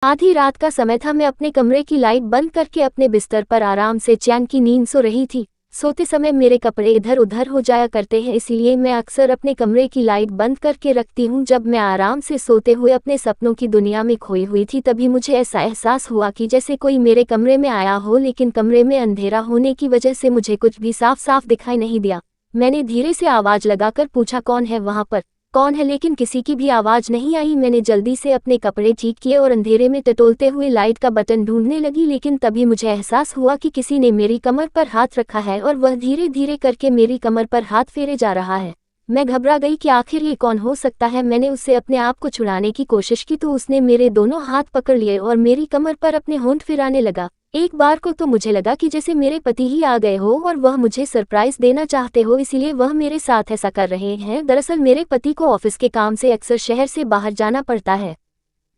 आधी रात का समय था। मैं अपने कमरे की लाइट बंद करके अपने बिस्तर पर आराम से चैन की नींद सो रही थी। सोते समय मेरे कपड़े इधर उधर हो जाया करते हैं, इसलिए मैं अक्सर अपने कमरे की लाइट बंद करके रखती हूँ। जब मैं आराम से सोते हुए अपने सपनों की दुनिया में खोई हुई थी, तभी मुझे ऐसा एहसास हुआ कि जैसे कोई मेरे कमरे में आया हो, लेकिन कमरे में अंधेरा होने की वजह से मुझे कुछ भी साफ साफ दिखाई नहीं दिया। मैंने धीरे से आवाज लगाकर पूछा, कौन है वहां पर, कौन है, लेकिन किसी की भी आवाज नहीं आई। मैंने जल्दी से अपने कपड़े ठीक किए और अंधेरे में टटोलते हुए लाइट का बटन ढूंढने लगी, लेकिन तभी मुझे एहसास हुआ कि किसी ने मेरी कमर पर हाथ रखा है और वह धीरे धीरे करके मेरी कमर पर हाथ फेरे जा रहा है। मैं घबरा गई कि आखिर ये कौन हो सकता है। मैंने उससे अपने आप को छुड़ाने की कोशिश की तो उसने मेरे दोनों हाथ पकड़ लिए और मेरी कमर पर अपने होंठ फिराने लगा। एक बार को तो मुझे लगा कि जैसे मेरे पति ही आ गए हो और वह मुझे सरप्राइज देना चाहते हो, इसीलिए वह मेरे साथ ऐसा कर रहे हैं। दरअसल मेरे पति को ऑफिस के काम से अक्सर शहर से बाहर जाना पड़ता है।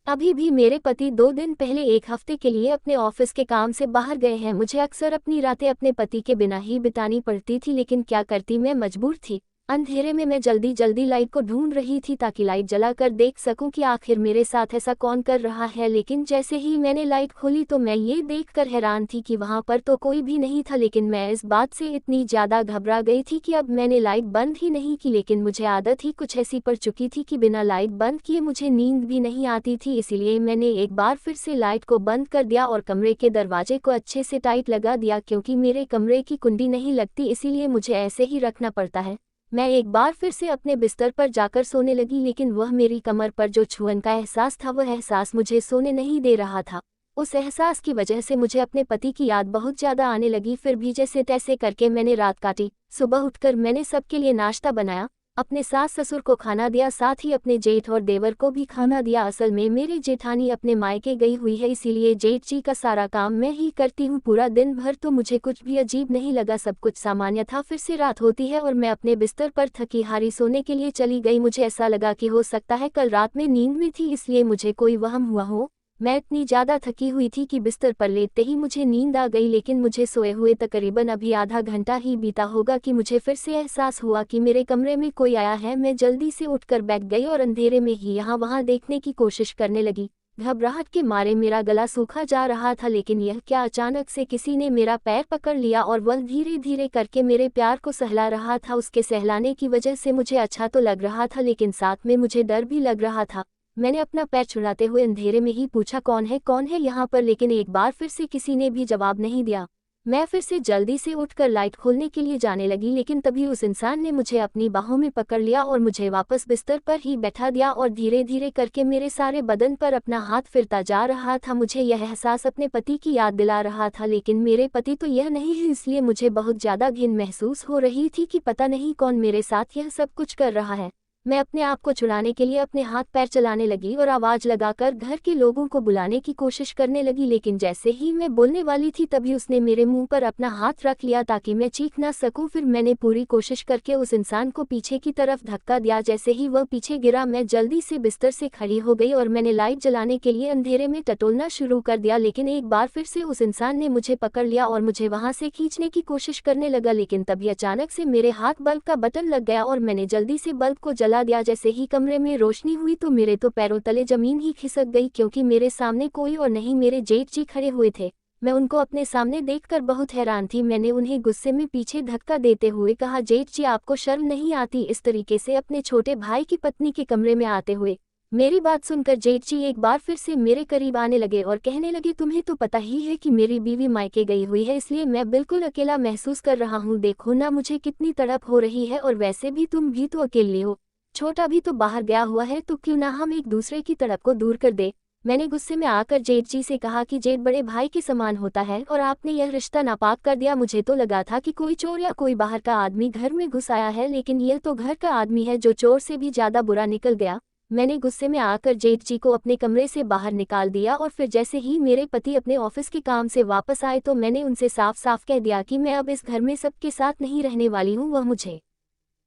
अभी भी मेरे पति 2 दिन पहले 1 हफ्ते के लिए अपने ऑफिस के काम से बाहर गए हैं। मुझे अक्सर अपनी रातें अपने पति के बिना ही बितानी पड़ती थी, लेकिन क्या करती, मैं मजबूर थी। अंधेरे में मैं जल्दी जल्दी लाइट को ढूंढ रही थी ताकि लाइट जलाकर देख सकूं कि आखिर मेरे साथ ऐसा कौन कर रहा है। लेकिन जैसे ही मैंने लाइट खोली तो मैं ये देखकर हैरान थी कि वहां पर तो कोई भी नहीं था। लेकिन मैं इस बात से इतनी ज्यादा घबरा गई थी कि अब मैंने लाइट बंद ही नहीं की। लेकिन मुझे आदत ही कुछ ऐसी पड़ चुकी थी कि बिना लाइट बंद किए मुझे नींद भी नहीं आती थी, इसलिए मैंने एक बार फिर से लाइट को बंद कर दिया और कमरे के दरवाजे को अच्छे से टाइट लगा दिया। क्योंकि मेरे कमरे की कुंडी नहीं लगती, इसीलिए मुझे ऐसे ही रखना पड़ता है। मैं एक बार फिर से अपने बिस्तर पर जाकर सोने लगी, लेकिन वह मेरी कमर पर जो छुअन का एहसास था, वह एहसास मुझे सोने नहीं दे रहा था। उस एहसास की वजह से मुझे अपने पति की याद बहुत ज्यादा आने लगी। फिर भी जैसे तैसे करके मैंने रात काटी। सुबह उठकर मैंने सबके लिए नाश्ता बनाया, अपने सास ससुर को खाना दिया, साथ ही अपने जेठ और देवर को भी खाना दिया। असल में मेरी जेठानी अपने मायके गई हुई है, इसीलिए जेठ जी का सारा काम मैं ही करती हूँ। पूरा दिन भर तो मुझे कुछ भी अजीब नहीं लगा, सब कुछ सामान्य था। फिर से रात होती है और मैं अपने बिस्तर पर थकी हारी सोने के लिए चली गई। मुझे ऐसा लगा कि हो सकता है कल रात में नींद में थी, इसलिए मुझे कोई वहम हुआ हो। मैं इतनी ज्यादा थकी हुई थी कि बिस्तर पर लेटते ही मुझे नींद आ गई, लेकिन मुझे सोए हुए तकरीबन अभी आधा घंटा ही बीता होगा कि मुझे फिर से एहसास हुआ कि मेरे कमरे में कोई आया है। मैं जल्दी से उठकर बैठ गई और अंधेरे में ही यहाँ वहाँ देखने की कोशिश करने लगी। घबराहट के मारे मेरा गला सूखा जा रहा था, लेकिन यह क्या, अचानक से किसी ने मेरा पैर पकड़ लिया और वह धीरे धीरे करके मेरे प्यार को सहला रहा था। उसके सहलाने की वजह से मुझे अच्छा तो लग रहा था, लेकिन साथ में मुझे डर भी लग रहा था। मैंने अपना पैर छुड़ाते हुए अंधेरे में ही पूछा, कौन है यहाँ पर, लेकिन एक बार फिर से किसी ने भी जवाब नहीं दिया। मैं फिर से जल्दी से उठकर लाइट खोलने के लिए जाने लगी, लेकिन तभी उस इंसान ने मुझे अपनी बाहों में पकड़ लिया और मुझे वापस बिस्तर पर ही बैठा दिया और धीरे धीरे करके मेरे सारे बदन पर अपना हाथ फिरता जा रहा था। मुझे यह एहसास अपने पति की याद दिला रहा था, लेकिन मेरे पति तो यह नहीं है, इसलिए मुझे बहुत ज्यादा घिन महसूस हो रही थी कि पता नहीं कौन मेरे साथ यह सब कुछ कर रहा है। मैं अपने आप को छुड़ाने के लिए अपने हाथ पैर चलाने लगी और आवाज लगाकर घर के लोगों को बुलाने की कोशिश करने लगी, लेकिन जैसे ही मैं बोलने वाली थी तभी उसने मेरे मुंह पर अपना हाथ रख लिया ताकि मैं चीख ना सकूं। फिर मैंने पूरी कोशिश करके उस इंसान को पीछे की तरफ धक्का दिया। जैसे ही वह पीछे गिरा, मैं जल्दी से बिस्तर से खड़ी हो गई और मैंने लाइट जलाने के लिए अंधेरे में टटोलना शुरू कर दिया। लेकिन एक बार फिर से उस इंसान ने मुझे पकड़ लिया और मुझे वहां से खींचने की कोशिश करने लगा, लेकिन तभी अचानक से मेरे हाथ बल्ब का बटन लग गया और मैंने जल्दी से बल्ब को जला दिया। जैसे ही कमरे में रोशनी हुई तो मेरे तो पैरों तले जमीन ही खिसक गई, क्योंकि मेरे सामने कोई और नहीं मेरे जेठ जी खड़े हुए थे। मैं उनको अपने सामने देखकर बहुत हैरान थी। मैंने उन्हें गुस्से में पीछे धक्का देते हुए कहा, जेठ जी आपको शर्म नहीं आती इस तरीके से अपने छोटे भाई की पत्नी के कमरे में आते हुए। मेरी बात सुनकर जेठ जी एक बार फिर से मेरे करीब आने लगे और कहने लगे, तुम्हें तो पता ही है कि मेरी बीवी मायके गई हुई है, इसलिए मैं बिल्कुल अकेला महसूस कर रहा हूँ। देखो ना मुझे कितनी तड़प हो रही है, और वैसे भी तुम भी तो अकेली हो, छोटा भी तो बाहर गया हुआ है, तो क्यों ना हम एक दूसरे की तड़प को दूर कर दे। मैंने गुस्से में आकर जेठ जी से कहा कि जेठ बड़े भाई के समान होता है और आपने यह रिश्ता नापाक कर दिया। मुझे तो लगा था कि कोई चोर या कोई बाहर का आदमी घर में घुस आया है, लेकिन यह तो घर का आदमी है जो चोर से भी ज्यादा बुरा निकल गया। मैंने गुस्से में आकर जेठ जी को अपने कमरे से बाहर निकाल दिया और फिर जैसे ही मेरे पति अपने ऑफिस के काम से वापस आए तो मैंने उनसे साफ साफ कह दिया कि मैं अब इस घर में सबके साथ नहीं रहने वाली हूँ। वह मुझे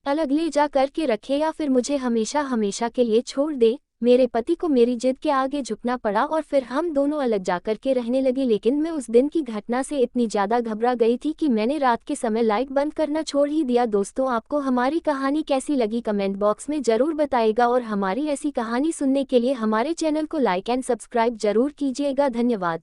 अलग ले जा करके रखे या फिर मुझे हमेशा हमेशा के लिए छोड़ दे। मेरे पति को मेरी जिद के आगे झुकना पड़ा और फिर हम दोनों अलग जाकर के रहने लगे। लेकिन मैं उस दिन की घटना से इतनी ज़्यादा घबरा गई थी कि मैंने रात के समय लाइट बंद करना छोड़ ही दिया। दोस्तों, आपको हमारी कहानी कैसी लगी कमेंट बॉक्स में ज़रूर बताइएगा और हमारी ऐसी कहानी सुनने के लिए हमारे चैनल को लाइक एंड सब्सक्राइब जरूर कीजिएगा। धन्यवाद।